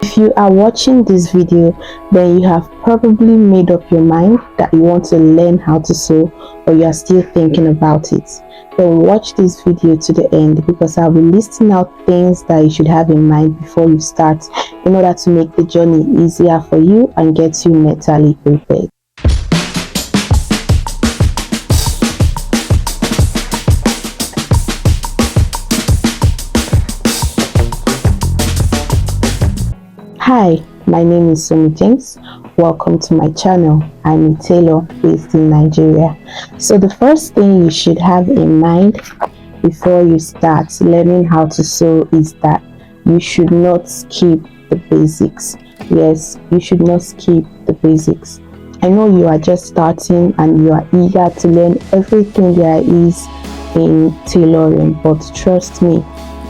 If you are watching this video, then you have probably made up your mind that you want to learn how to sew, or you are still thinking about it. Then watch this video to the end, because I'll be listing out things that you should have in mind before you start, in order to make the journey easier for you and get you mentally prepared. Hi, my name is Somie. Welcome to my channel. I'm a tailor based in Nigeria. So the first thing you should have in mind before you start learning how to sew is that you should not skip the basics. Yes, you should not skip the basics. I know you are just starting and you are eager to learn everything there is in tailoring, but trust me,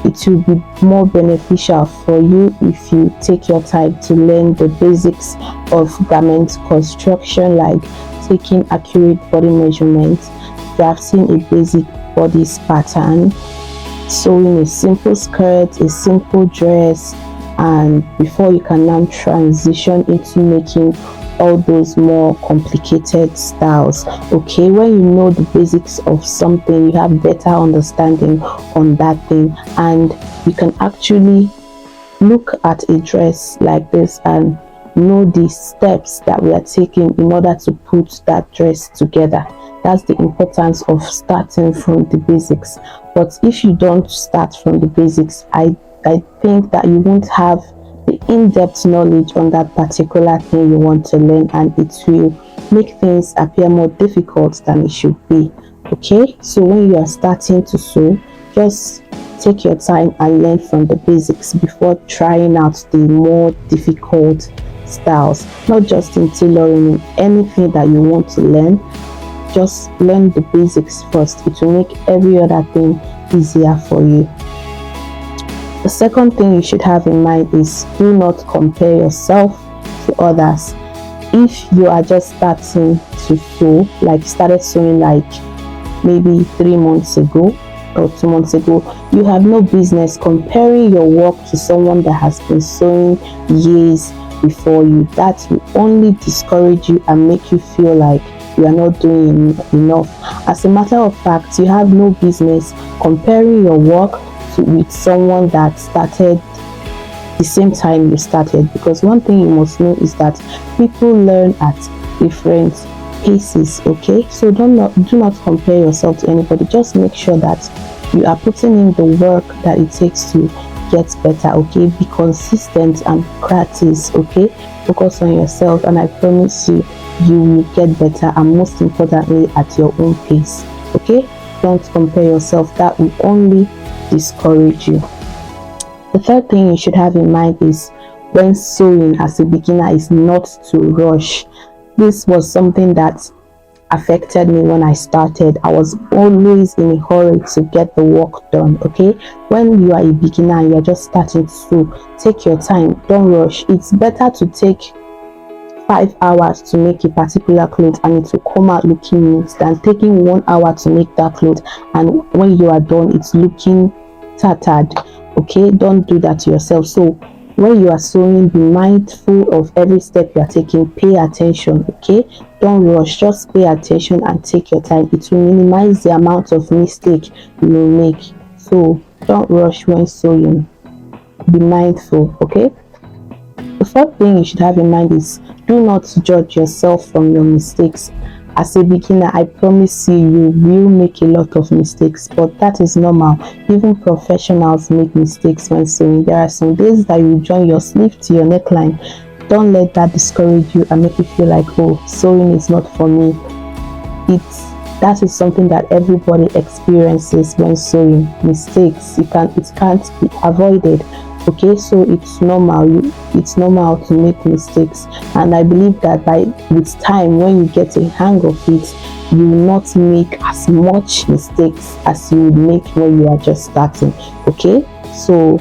it will be more beneficial for you if you take your time to learn the basics of garment construction, like taking accurate body measurements, drafting a basic bodice pattern, sewing a simple skirt, a simple dress, and before you can now transition into making all those more complicated styles. Okay, when you know the basics of something, you have better understanding on that thing, and you can actually look at a dress like this and know the steps that we are taking in order to put that dress together. That's the importance of starting from the basics. But if you don't start from the basics, I think that you won't have the in-depth knowledge on that particular thing you want to learn, and it will make things appear more difficult than it should be. Okay, so when you are starting to sew, just take your time and learn from the basics before trying out the more difficult styles. Not just in tailoring, in anything that you want to learn, just learn the basics first. It will make every other thing easier for you. The second thing you should have in mind is do not compare yourself to others. If you are just starting to sew, like started sewing like maybe 3 months ago or 2 months ago, you have no business comparing your work to someone that has been sewing years before you. That will only discourage you and make you feel like you are not doing enough. As a matter of fact, you have no business comparing your work with someone that started the same time you started, because one thing you must know is that people learn at different paces. Okay, so do not compare yourself to anybody. Just make sure that you are putting in the work that it takes to get better. Okay, be consistent and practice. Okay, focus on yourself, and I promise you, you will get better, and most importantly, at your own pace. Okay, don't compare yourself. That will only discourage you. The third thing you should have in mind is, when sewing as a beginner, is not to rush. This was something that affected me when I started. I was always in a hurry to get the work done. Okay, when you are a beginner and you're just starting to sew, take your time, don't rush. It's better to take 5 hours to make a particular cloth and it will come out looking neat, than taking 1 hour to make that cloth and when you are done it's looking tattered. Okay, don't do that to yourself. So when you are sewing, be mindful of every step you are taking. Pay attention. Okay, don't rush, just pay attention and take your time. It will minimize the amount of mistake you will make. So don't rush when sewing, be mindful. Okay, the fourth thing you should have in mind is, do not judge yourself from your mistakes. As a beginner, I promise you, you will make a lot of mistakes, but that is normal. Even professionals make mistakes when sewing. There are some days that you join your sleeve to your neckline. Don't let that discourage you and make you feel like, oh, sewing is not for me. That is something that everybody experiences when sewing. Mistakes, it can't be avoided. Okay, so it's normal to make mistakes, and I believe that with time, when you get a hang of it, you will not make as much mistakes as you would make when you are just starting. Okay, so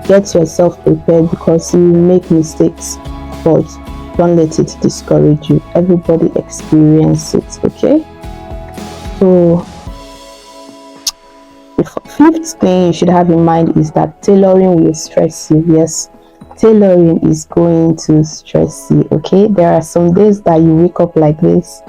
get yourself prepared, because you will make mistakes, but don't let it discourage you. Everybody experiences it. Okay, so the fifth thing you should have in mind is that tailoring will stress you. Yes, tailoring is going to stress you. Okay, there are some days that you wake up like this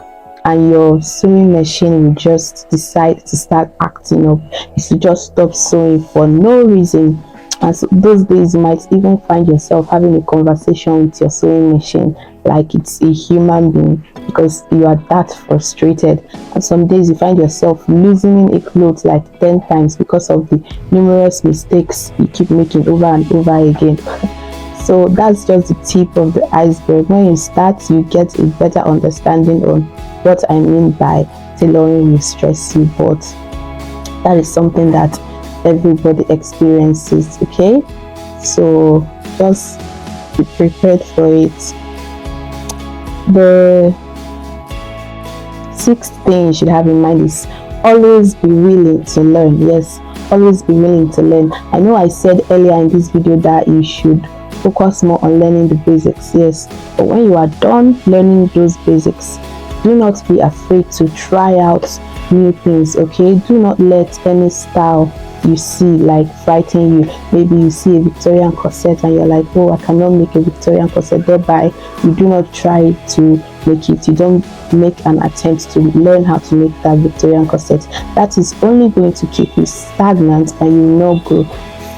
and your sewing machine will just decide to start acting up. You should just stop sewing for no reason. And so those days you might even find yourself having a conversation with your sewing machine like it's a human being, because you are that frustrated. And some days you find yourself loosening a cloth like 10 times because of the numerous mistakes you keep making over and over again. So that's just the tip of the iceberg. When you start, you get a better understanding on what I mean by tailoring will stress you, but that is something that everybody experiences. Okay, so just be prepared for it. The sixth thing you should have in mind is always be willing to learn. Yes, always be willing to learn. I know I said earlier in this video that you should focus more on learning the basics. Yes, but when you are done learning those basics, do not be afraid to try out new things. Okay, do not let any style you see like frighten you. Maybe you see a Victorian corset and you're like, oh, I cannot make a Victorian corset, thereby you do not try to make it. You don't make an attempt to learn how to make that Victorian corset. That is only going to keep you stagnant and you will not grow.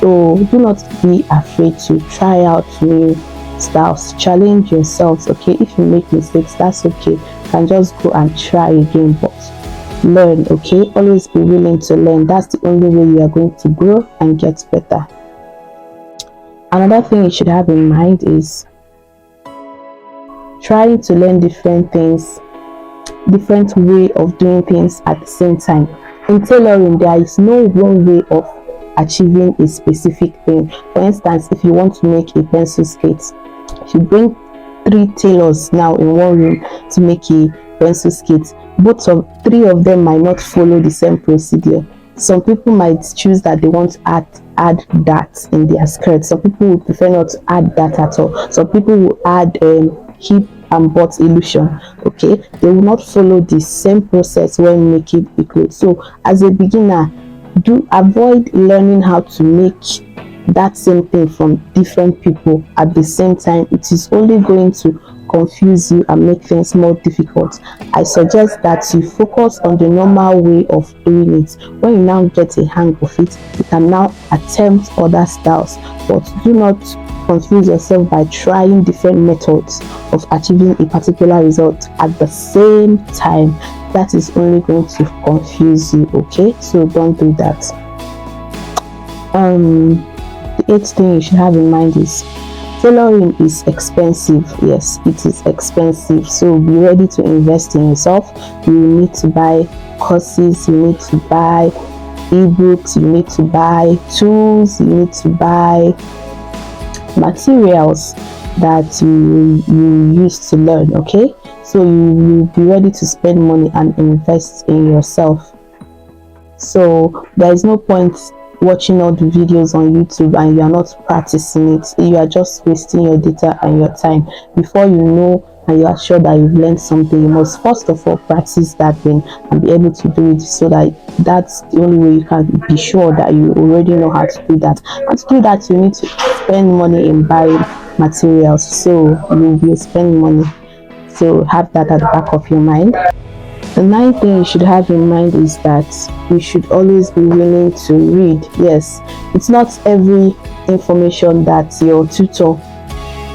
So do not be afraid to try out new styles. Challenge yourselves. Okay, if you make mistakes, that's okay. You can just go and try again, but learn. Okay, always be willing to learn. That's the only way you are going to grow and get better. Another thing you should have in mind is trying to learn different things, different way of doing things at the same time. In tailoring, there is no one way of achieving a specific thing. For instance, if you want to make a pencil skate, if you bring 3 tailors now in one room to make a pencil skate, three of them might not follow the same procedure. Some people might choose that they want to add that in their skirt. Some people would prefer not to add that at all. Some people will add hip and butt illusion. Okay, they will not follow the same process when making a clothes. So as a beginner, do avoid learning how to make that same thing from different people at the same time. It is only going to confuse you and make things more difficult. I suggest that you focus on the normal way of doing it. When you now get a hang of it, you can now attempt other styles, but do not confuse yourself by trying different methods of achieving a particular result at the same time. That is only going to confuse you. Okay, so don't do that. The 8th thing you should have in mind is tailoring is expensive. Yes, it is expensive, so be ready to invest in yourself. You need to buy courses, you need to buy ebooks, you need to buy tools, you need to buy materials that you use to learn. Okay, so you will be ready to spend money and invest in yourself. So there is no point watching all the videos on YouTube and you are not practicing it. You are just wasting your data and your time. Before you know and you are sure that you've learned something, you must first of all practice that thing and be able to do it, so that that's the only way you can be sure that you already know how to do that. And to do that, you need to spend money in buying materials, so you will spend money. So have that at the back of your mind. The 9th thing you should have in mind is that you should always be willing to read. Yes, it's not every information that your tutor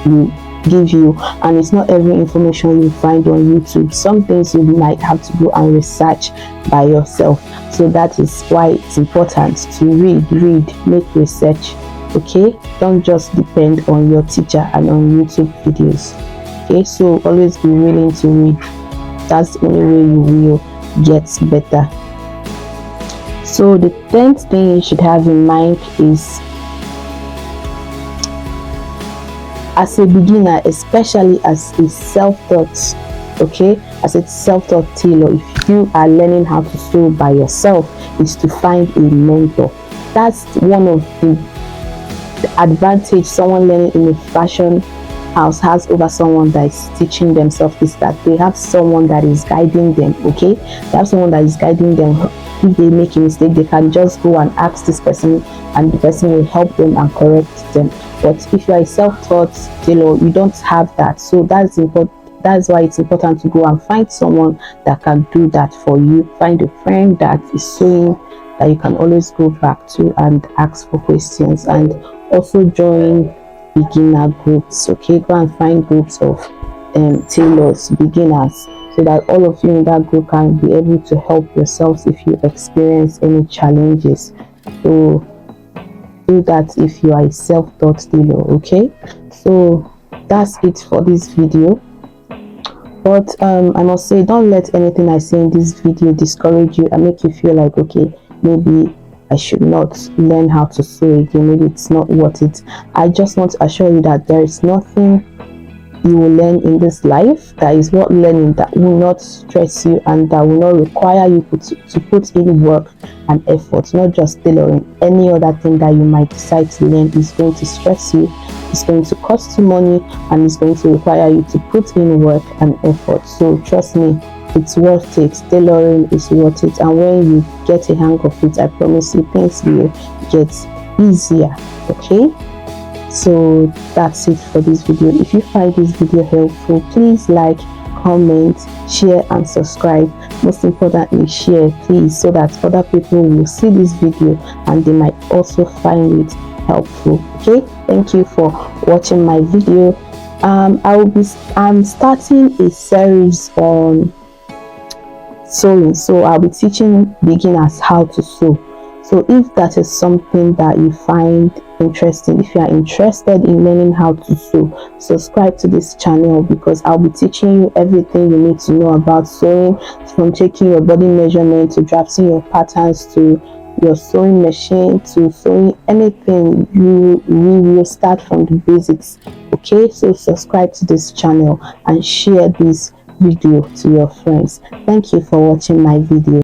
will give you, and it's not every information you find on YouTube. Some things you might have to go and research by yourself. So that is why it's important to read, make research. Okay, don't just depend on your teacher and on YouTube videos. Okay, so always be willing to read. That's the only way you will get better. So the 10th thing you should have in mind is, as a beginner, especially as a self-taught, okay, as a self-taught tailor, if you are learning how to sew by yourself, is to find a mentor. That's one of the advantage someone learning in a fashion house has over someone that is teaching themselves is that they have someone that is guiding them. Okay, they have someone that is guiding them. If they make a mistake, they can just go and ask this person, and the person will help them and correct them. But if you are a self-taught tailor, you don't have that. So that's important. That's why it's important to go and find someone that can do that for you. Find a friend that is sewing that you can always go back to and ask for questions, and also join beginner groups. Okay, go and find groups of tailors, beginners, so that all of you in that group can be able to help yourselves if you experience any challenges. So do that if you are a self-taught tailor. Okay, so that's it for this video. But I must say, don't let anything I say in this video discourage you and make you feel like, okay, maybe I should not learn how to sew again, maybe it's not worth it. I just want to assure you that there is nothing you will learn in this life that is worth learning, that will not stress you and that will not require you to put in work and effort. Not just tailoring, any other thing that you might decide to learn is going to stress you, it's going to cost you money, and it's going to require you to put in work and effort. So trust me, it's worth it. Tailoring is worth it, and when you get a hang of it, I promise you things will get easier. Okay, so that's it for this video. If you find this video helpful, please like, comment, share and subscribe. Most importantly, share please, so that other people will see this video and they might also find it helpful. Okay, thank you for watching my video. I'm starting a series on sewing, so I'll be teaching beginners how to sew. So if that is something that you find interesting, if you are interested in learning how to sew, subscribe to this channel, because I'll be teaching you everything you need to know about sewing, from taking your body measurement to drafting your patterns to your sewing machine to sewing anything. We will start from the basics. Okay, so subscribe to this channel and share this video to your friends. Thank you for watching my video.